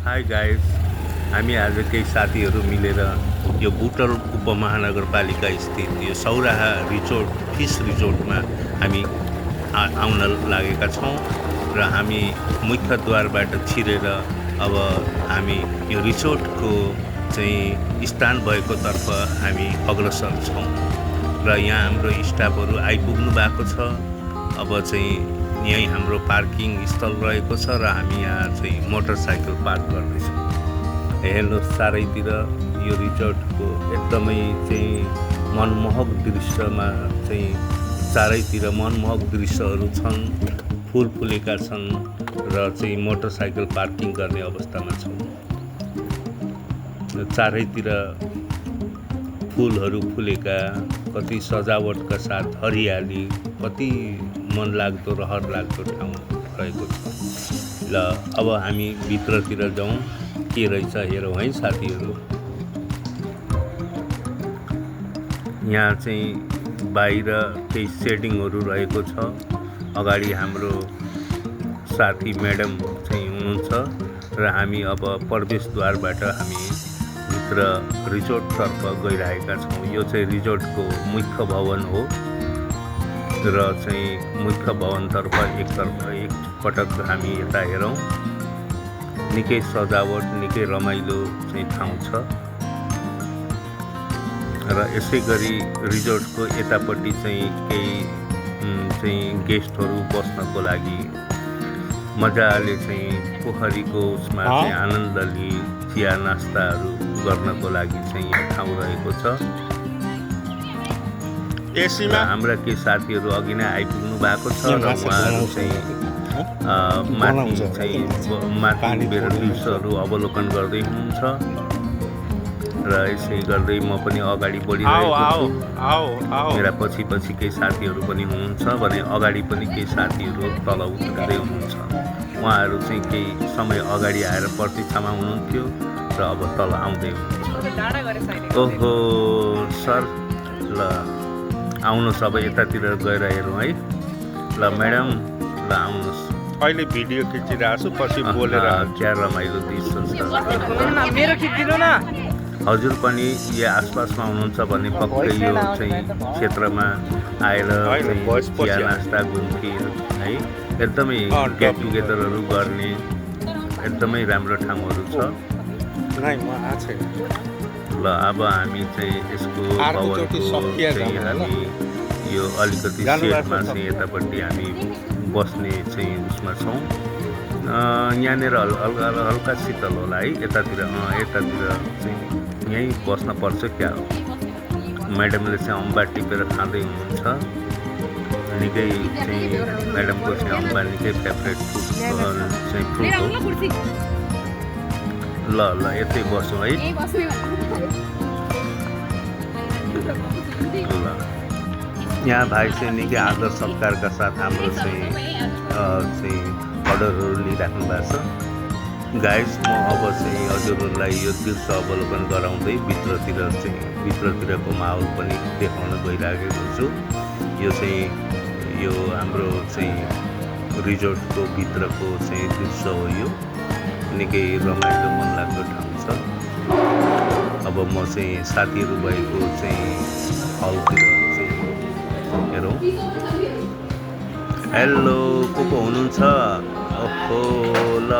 High guys, हामी आज केही साथीहरू मिलेर यो बुटवल उपमहानगरपालिका स्थित यो सौराहा रिजोर्ट फिस रिजोर्टमा हामी आउन लागेका छौँ र हामी मुख्य द्वारबाट छिरेर अब हामी यो रिजोर्टको चाहिँ स्थान भएको तर्फ हामी अग्रसर छौँ र यहाँ हाम्रो स्टाफहरू आइपुग्नु भएको छ। अब चाहिँ यहीँ हाम्रो पार्किङ स्थल रहेको छ र हामी यहाँ चाहिँ मोटरसाइकल पार्क गर्दैछौँ। हेर्नुहोस् चारैतिर यो रिजोर्टको एकदमै चाहिँ मनमोहक दृश्यमा चाहिँ चारैतिर मनमोहक दृश्यहरू छन्, फुल फुलेका छन् र चाहिँ मोटरसाइकल पार्किङ गर्ने अवस्थामा छौँ। चारैतिर फुलहरू फुलेका, कति सजावटका साथ हरियाली, कति मनलाग्दो रहर लाग्दो ठाउँ रहेको छ। ल अब हामी भित्रतिर जाउँ, के रहेछ हेरौँ है साथीहरू। यहाँ चाहिँ बाहिर केही सेटिङहरू रहेको छ। अगाडि हाम्रो साथी म्याडम चाहिँ हुनुहुन्छ र हामी अब प्रवेशद्वारबाट हामी भित्र रिजोर्टतर्फ गइरहेका छौँ। यो चाहिँ रिजोर्टको मुख्य भवन हो र चाहिँ मुख्य भवनतर्फ एकपटक हामी यता हेरौँ। निकै सजावट, निकै रमाइलो चाहिँ ठाउँ छ र यसै गरी रिजोर्टको यतापट्टि चाहिँ केही चाहिँ गेस्टहरू बस्नको लागि मजाले चाहिँ पोखरीको उसमा चाहिँ आनन्द लिई चिया नास्ताहरू गर्नको लागि चाहिँ यहाँ ठाउँ रहेको छ। हाम्रा केही साथीहरू अघि नै आइपुग्नु भएको छ र उहाँहरू चाहिँ माथि दृश्यहरू अवलोकन गर्दै हुनुहुन्छ र यसै गर्दै म पनि अगाडि बढिरहेको छु। मेरा पछि केही साथीहरू पनि हुनुहुन्छ भने अगाडि पनि केही साथीहरू तल उत्रदै हुनुहुन्छ। उहाँहरू चाहिँ केही समय अगाडि आएर प्रतीक्षामा हुनुहुन्थ्यो र अब तल आउँदै हुनुहुन्छ। ओहो सर, ल आउनुहोस् अब यतातिर गएर हेरौँ है। ल म्याडम, ल आउनुहोस्। अहिले भिडियो खिचिरहेको छु, पछि बोलेर। क्या रमाइलो दृश्य छ। मेरो खिचिदिनु न। हजुर पनि यहाँ आसपासमा हुनुहुन्छ भने पक्कै यो चाहिँ क्षेत्रमा आएर चिया नास्ता घुमफिर है एकदमै गेट टुगेदरहरू गर्ने एकदमै राम्रो ठाउँहरू छ। ल अब हामी चाहिँ यसको भवनको चाहिँ हामी यो अलिकति सेटमा चाहिँ यतापट्टि हामी बस्ने चाहिँ उसमा छौँ। यहाँनिर हल्का शीतल होला है। यतातिर चाहिँ यहीँ बस्न पर्छ क्या हो। म्याडमले चाहिँ अम्बा टिपेर खाँदै हुनुहुन्छ। निकै चाहिँ म्याडमको चाहिँ अम्बा निकै फेभरेट फ्रुट हो। ल यतै बसौँ है। ल यहाँ भाइ चाहिँ निकै आदर सत्कारका साथ हाम्रो चाहिँ अर्डरहरू लिइराख्नु भएको छ। गाइस, म अब चाहिँ हजुरहरूलाई यो दृश्य अवलोकन गराउँदै भित्रतिरको माहौल पनि देखाउन गइरहेको छु। यो चाहिँ यो हाम्रो चाहिँ रिजोर्टको भित्रको चाहिँ दृश्य हो। यो निकै रमाइलो मनलाग्दो ठाउँ छ। अब म चाहिँ साथीहरू भएको चाहिँ हलतिर चाहिँ हेरौँ। हेलो, को हुनुहुन्छ? ओहो, ल